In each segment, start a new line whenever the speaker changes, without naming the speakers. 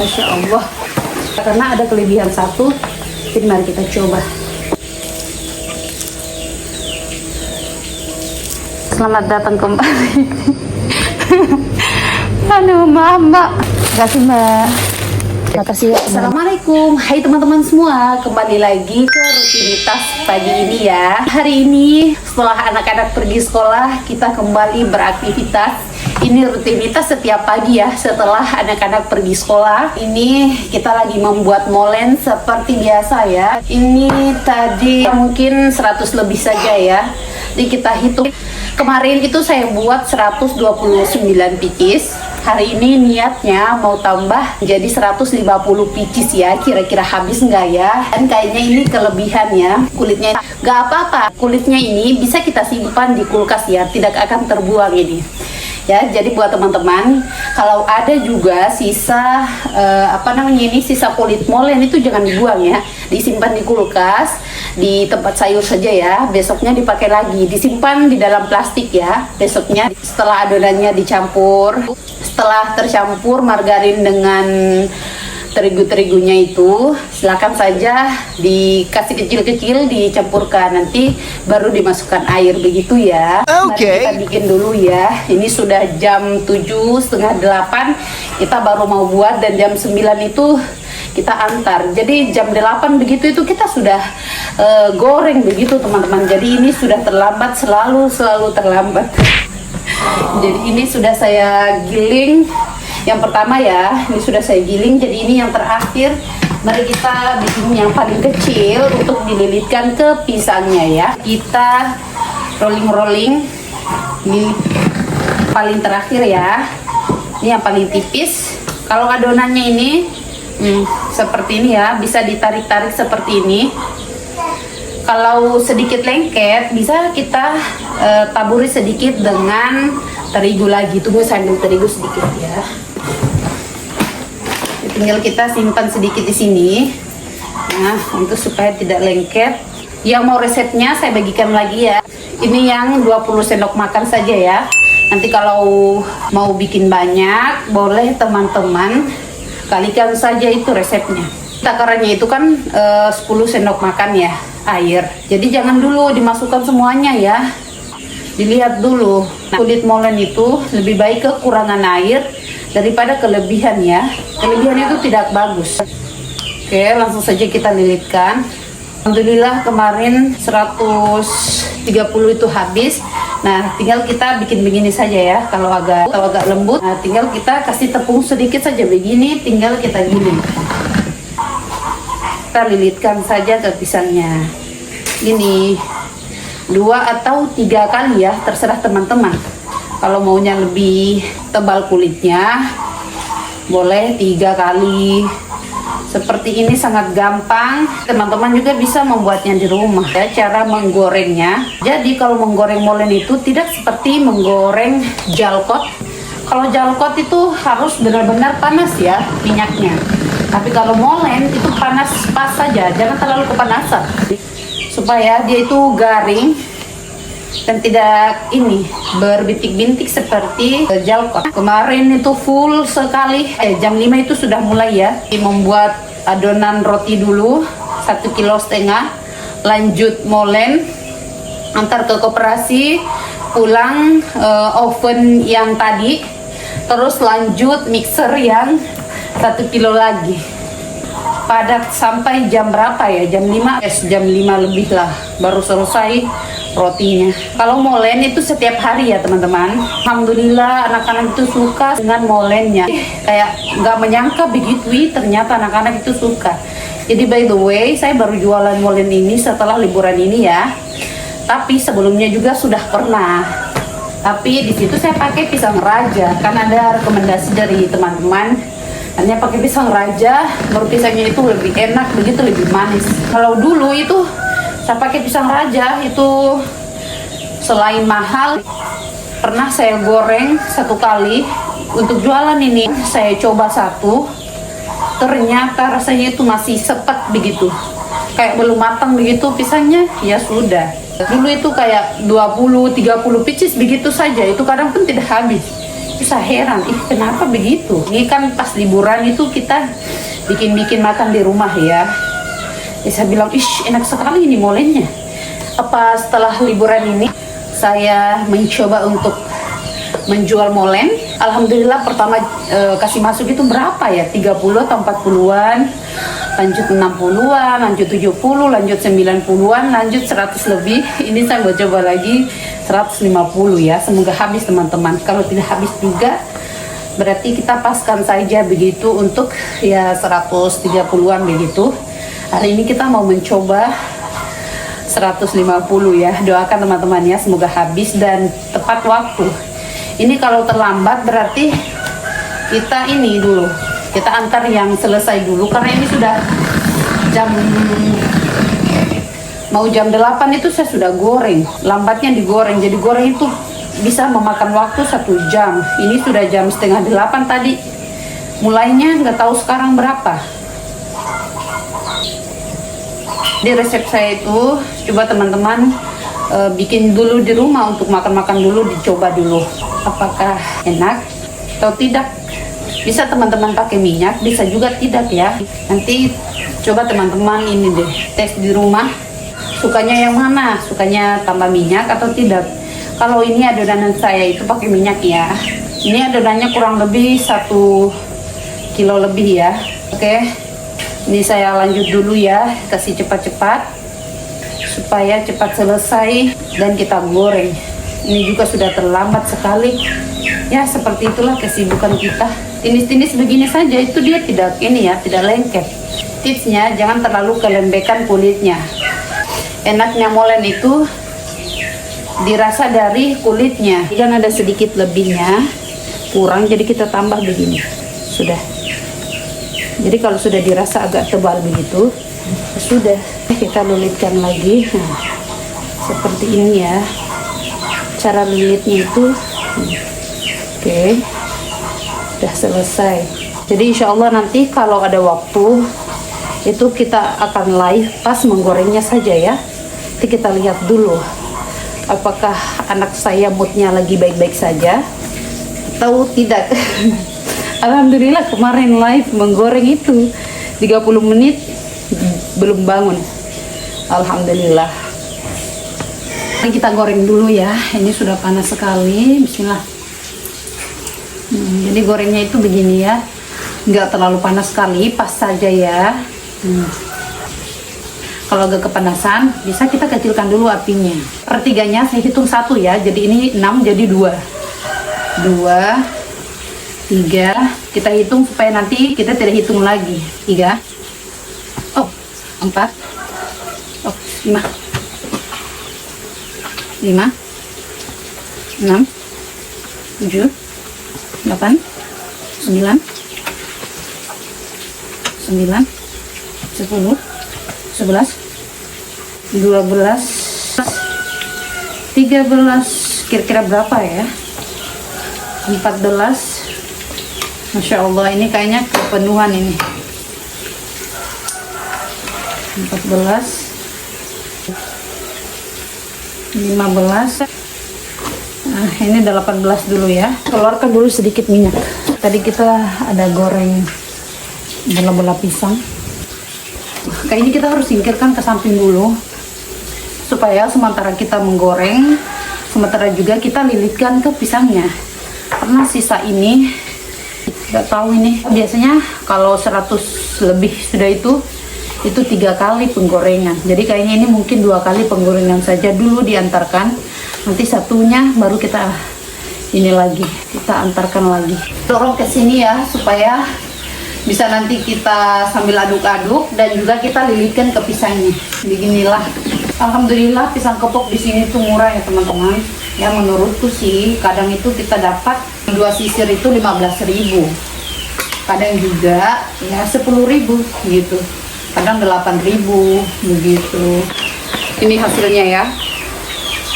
Masya Allah. Karena ada kelebihan satu, jadi mari kita coba. Selamat datang kembali. Aduh, Mbak. Terima kasih, Mbak. Terima kasih. Assalamualaikum. Hai teman-teman semua, kembali lagi ke rutinitas pagi ini ya. Hari ini setelah anak-anak pergi sekolah, kita kembali beraktivitas. Ini rutinitas setiap pagi ya, setelah anak-anak pergi sekolah. Ini kita lagi membuat molen seperti biasa ya. Ini tadi mungkin 100 lebih saja ya. Jadi kita hitung. Kemarin itu saya buat 129 pieces. Hari ini niatnya mau tambah jadi 150 pieces ya. Kira-kira habis nggak ya? Dan kayaknya ini kelebihannya, kulitnya nggak apa-apa. Kulitnya ini bisa kita simpan di kulkas ya, tidak akan terbuang ini. Ya, jadi buat teman-teman, kalau ada juga sisa sisa kulit molen itu jangan dibuang ya, disimpan di kulkas, di tempat sayur saja ya. Besoknya dipakai lagi, disimpan di dalam plastik ya. Besoknya setelah adonannya dicampur, setelah tercampur margarin dengan terigu-terigunya itu, silakan saja dikasih kecil-kecil, dicampurkan, nanti baru dimasukkan air begitu ya. Mari kita bikin dulu ya. Ini sudah jam 7, setengah 8 kita baru mau buat, dan jam 9 itu kita antar. Jadi jam 8 begitu itu kita sudah goreng begitu teman-teman. Jadi ini sudah terlambat, selalu terlambat. Jadi ini sudah saya giling. Yang pertama ya, ini sudah saya giling, jadi ini yang terakhir. Mari kita bikin yang paling kecil untuk dililitkan ke pisangnya ya. Kita rolling-rolling. Ini paling terakhir ya. Ini yang paling tipis. Kalau adonannya ini seperti ini ya, bisa ditarik-tarik seperti ini. Kalau sedikit lengket, bisa kita taburi sedikit dengan terigu lagi. Tunggu saya ambil terigu sedikit ya. Tinggal kita simpan sedikit di sini. Nah, untuk supaya tidak lengket. Yang mau resepnya saya bagikan lagi ya. Ini yang 20 sendok makan saja ya. Nanti kalau mau bikin banyak, boleh teman-teman kalikan saja itu resepnya. Takarannya itu kan 10 sendok makan ya air. Jadi jangan dulu dimasukkan semuanya ya. Dilihat dulu. Nah, kulit molen itu lebih baik kekurangan air daripada kelebihan ya. Kelebihan itu tidak bagus. Oke, langsung saja kita lilitkan. Alhamdulillah kemarin 130 itu habis. Nah, tinggal kita bikin begini saja ya. Kalau agak lembut, nah, tinggal kita kasih tepung sedikit saja begini, tinggal kita giling. Kita lilitkan saja ke pisangnya. Ini 2 atau 3 kali ya, terserah teman-teman. Kalau maunya lebih tebal kulitnya, boleh 3 kali. Seperti ini sangat gampang. Teman-teman juga bisa membuatnya di rumah ya, cara menggorengnya. Jadi kalau menggoreng molen itu tidak seperti menggoreng jalkot. Kalau jalkot itu harus benar-benar panas ya minyaknya. Tapi kalau molen itu panas pas saja, jangan terlalu kepanasan. Supaya dia itu garing dan tidak ini berbintik-bintik seperti jalkot. Kemarin itu full sekali, jam 5 itu sudah mulai ya membuat adonan roti dulu 1,5 kilo, lanjut molen, antar ke koperasi, pulang oven yang tadi, terus lanjut mixer yang 1 kilo lagi. Padat sampai jam berapa ya? Jam 5, jam 5 lebih lah baru selesai rotinya. Kalau molen itu setiap hari ya teman-teman. Alhamdulillah anak-anak itu suka dengan molennya. Kayak nggak menyangka begitu, ternyata anak-anak itu suka. Jadi by the way, saya baru jualan molen ini setelah liburan ini ya. Tapi sebelumnya juga sudah pernah. Tapi di situ saya pakai pisang raja, kan ada rekomendasi dari teman-teman. Hanya pakai pisang raja, baru pisangnya itu lebih enak, begitu lebih manis. Kalau dulu itu saya pakai pisang raja itu selain mahal, pernah saya goreng 1 kali untuk jualan ini. Saya coba 1, ternyata rasanya itu masih sepet begitu, kayak belum matang begitu pisangnya. Ya sudah, dulu itu kayak 20-30 pieces begitu saja, itu kadang pun tidak habis. saya heran, kenapa begitu? Ini kan pas liburan itu kita bikin makan di rumah ya. Saya bilang, enak sekali ini molennya. Apa setelah liburan ini saya mencoba untuk menjual molen. Alhamdulillah pertama kasih masuk itu berapa ya? 30 atau 40-an, lanjut 60-an, lanjut 70, lanjut 90-an, lanjut 100 lebih. Ini saya mau coba lagi 150 ya. Semoga habis teman-teman. Kalau tidak habis juga berarti kita paskan saja begitu untuk ya 130-an begitu. Hari ini kita mau mencoba 150 ya. Doakan teman-teman ya, semoga habis dan tepat waktu. Ini kalau terlambat berarti kita ini dulu, kita antar yang selesai dulu karena ini sudah mau jam 8 itu saya sudah goreng. Lambatnya digoreng, jadi goreng itu bisa memakan waktu 1 jam. Ini sudah jam setengah 8 tadi. Mulainya nggak tahu sekarang berapa. Di resep saya itu coba teman-teman bikin dulu di rumah untuk makan-makan dulu, dicoba dulu apakah enak atau tidak. Bisa teman-teman pakai minyak, bisa juga tidak ya. Nanti coba teman-teman ini deh tes di rumah, sukanya yang mana, sukanya tambah minyak atau tidak. Kalau ini adonan saya itu pakai minyak ya. Ini adonannya kurang lebih 1 kilo lebih ya. Oke, ini saya lanjut dulu ya, kasih cepat-cepat supaya cepat selesai dan kita goreng. Ini juga sudah terlambat sekali ya, seperti itulah kesibukan kita. Tinis-tinis begini saja itu dia tidak ini ya, tidak lengket. Tipsnya jangan terlalu kelembekan kulitnya. Enaknya molen itu dirasa dari kulitnya. Jangan ada sedikit lebihnya, kurang, jadi kita tambah begini. Sudah. Jadi kalau sudah dirasa agak tebal begitu, sudah kita lilitkan lagi. Nah, seperti ini ya. Cara lilitnya itu. Oke. Sudah selesai. Jadi insya Allah nanti kalau ada waktu itu kita akan live pas menggorengnya saja ya. Nanti kita lihat dulu apakah anak saya moodnya lagi baik-baik saja atau tidak. Alhamdulillah kemarin live menggoreng itu 30 menit belum bangun. Alhamdulillah. Ini kita goreng dulu ya. Ini sudah panas sekali. Bismillah. Jadi gorengnya itu begini ya, nggak terlalu panas sekali, pas saja ya. Kalau agak kepanasan bisa kita kecilkan dulu apinya. Pertiganya saya hitung 1 ya, jadi ini 6 jadi 2 3, kita hitung supaya nanti kita tidak hitung lagi. 3, 4, 5, 6, 7, 8, 9, 10, 11, 12, 13, kira-kira berapa ya? 14. Masya Allah, ini kayaknya kepenuhan ini. 14, 15. Nah, ini udah 18 dulu ya. Keluarkan dulu sedikit minyak. Tadi kita ada goreng bola-bola pisang. Kayak ini kita harus singkirkan ke samping dulu supaya sementara kita menggoreng, sementara juga kita lilitkan ke pisangnya. Karena sisa ini nggak tahu ini biasanya kalau 100 lebih sudah itu 3 kali penggorengan. Jadi kayaknya ini mungkin 2 kali penggorengan saja dulu diantarkan. Nanti satunya baru kita ini lagi, kita antarkan lagi. Dorong ke sini ya supaya bisa nanti kita sambil aduk-aduk dan juga kita lilitkan ke pisangnya. Beginilah. Alhamdulillah pisang kepok di sini tuh murah ya teman-teman. Ya menurutku sih kadang itu kita dapat 2 sisir itu 15.000. Kadang juga ya 10.000 gitu. Kadang 8.000 begitu. Ini hasilnya ya.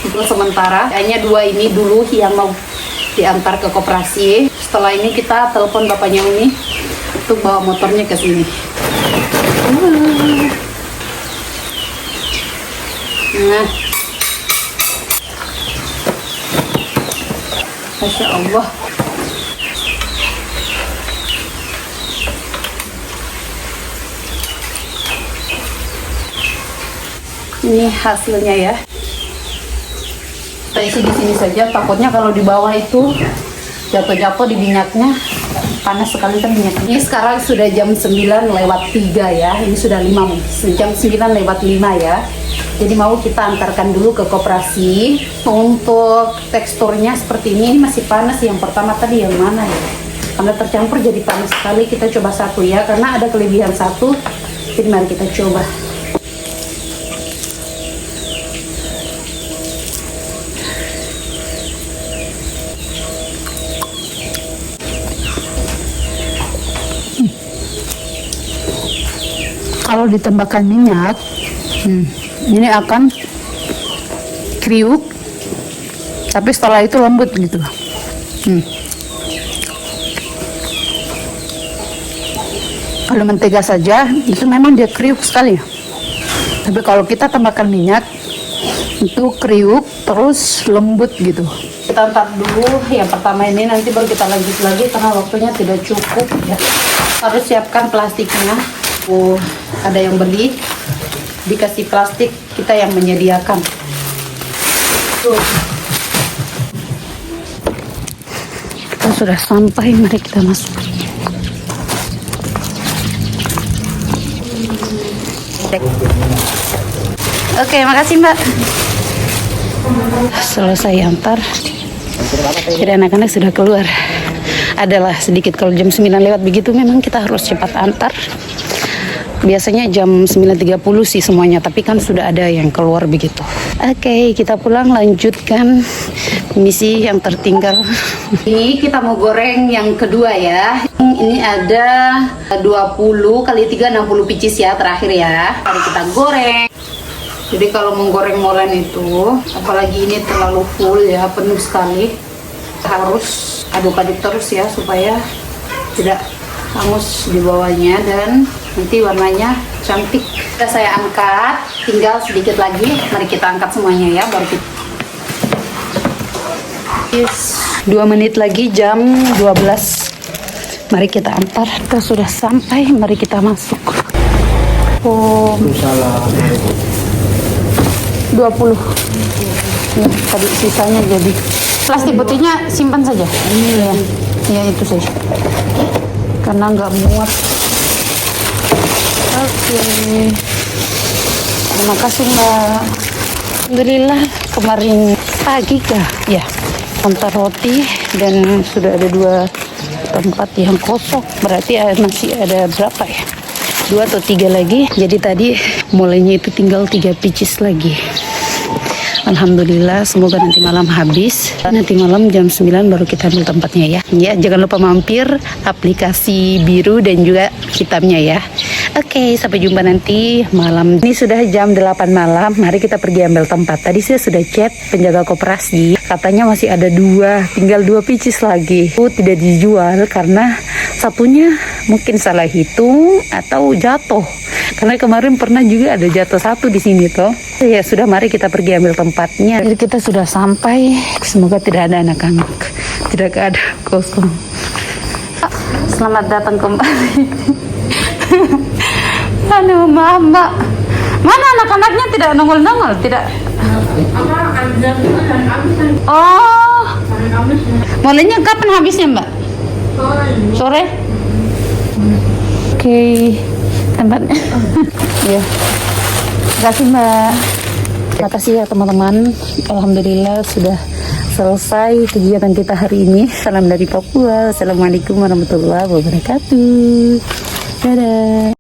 Itu sementara. Kayaknya 2 ini dulu yang mau diantar ke koperasi. Setelah ini kita telepon bapaknya ini untuk bawa motornya ke sini. Nah, Masya Allah, Ini hasilnya ya. Kita isi di sini saja, takutnya kalau di bawah itu jatuh-jatuh di minyaknya, panas sekali kan minyaknya. Ini sekarang sudah jam 9:03 ya. Ini sudah jam 9:05 ya. Jadi mau kita antarkan dulu ke koperasi. Untuk teksturnya seperti ini masih panas. Yang pertama tadi yang mana ya? Karena tercampur jadi panas sekali. Kita coba satu ya, karena ada kelebihan satu. Jadi mari kita coba. Kalau ditambahkan minyak, ini akan kriuk, tapi setelah itu lembut gitu. Kalau mentega saja itu memang dia kriuk sekali, tapi kalau kita tambahkan minyak itu kriuk terus lembut gitu. Kita antar dulu yang pertama ini, nanti baru kita lanjut lagi karena waktunya tidak cukup ya. Harus siapkan plastiknya. Ada yang beli, dikasih plastik, kita yang menyediakan. Kita sudah sampai, mari kita masuk. Oke, makasih Mbak. Selesai antar, jadi anak-anak sudah keluar. Adalah sedikit, kalau jam 9 lewat begitu memang kita harus cepat antar. Biasanya jam 9:30 sih semuanya, tapi kan sudah ada yang keluar begitu. Oke, kita pulang lanjutkan misi yang tertinggal. Ini kita mau goreng yang kedua ya. Ini ada 20 kali 3 60 pieces ya terakhir ya. Mari kita goreng. Jadi kalau menggoreng molen itu, apalagi ini terlalu full ya, penuh sekali, harus aduk-aduk terus ya supaya tidak hangus di bawahnya dan nanti warnanya cantik. Sudah saya angkat, tinggal sedikit lagi. Mari kita angkat semuanya ya, baru kita 2 menit lagi jam 12. Mari kita antar. Kita sudah sampai, mari kita masuk. 20. Ya, tadi sisanya jadi. Plastik putihnya simpan saja. Iya, ya, itu saja. Karena nggak muat. Oke. Terima kasih Mbak. Alhamdulillah kemarin pagi kah? Ya. Antar roti dan sudah ada 2 tempat yang kosong. Berarti masih ada berapa ya? 2 atau 3 lagi. Jadi tadi mulainya itu tinggal 3 pieces lagi. Alhamdulillah, semoga nanti malam habis. Nanti malam jam 9 baru kita ambil tempatnya ya. Ya, jangan lupa mampir aplikasi biru dan juga hitamnya ya. Oke, sampai jumpa nanti malam. Ini sudah jam 8 malam. Mari kita pergi ambil tempat. Tadi saya sudah chat penjaga koperasi. Katanya masih ada 2, tinggal 2 pieces lagi. Itu tidak dijual karena satunya mungkin salah hitung atau jatuh. Karena kemarin pernah juga ada jatuh 1 di sini toh. Ya sudah, mari kita pergi ambil tempatnya. Jadi kita sudah sampai. Semoga tidak ada anak-anak, tidak ada kosong. Selamat datang kembali. Aduh, maaf Mbak. Mana anak-anaknya tidak nongol-nongol? Tidak. Oh. Mulainya kapan habisnya Mbak? Sore. Oke. Tempatnya. Ya. Terima kasih Mbak. Terima kasih ya teman-teman. Alhamdulillah sudah selesai kegiatan kita hari ini. Salam dari Papua. Assalamualaikum warahmatullahi wabarakatuh. Dadah.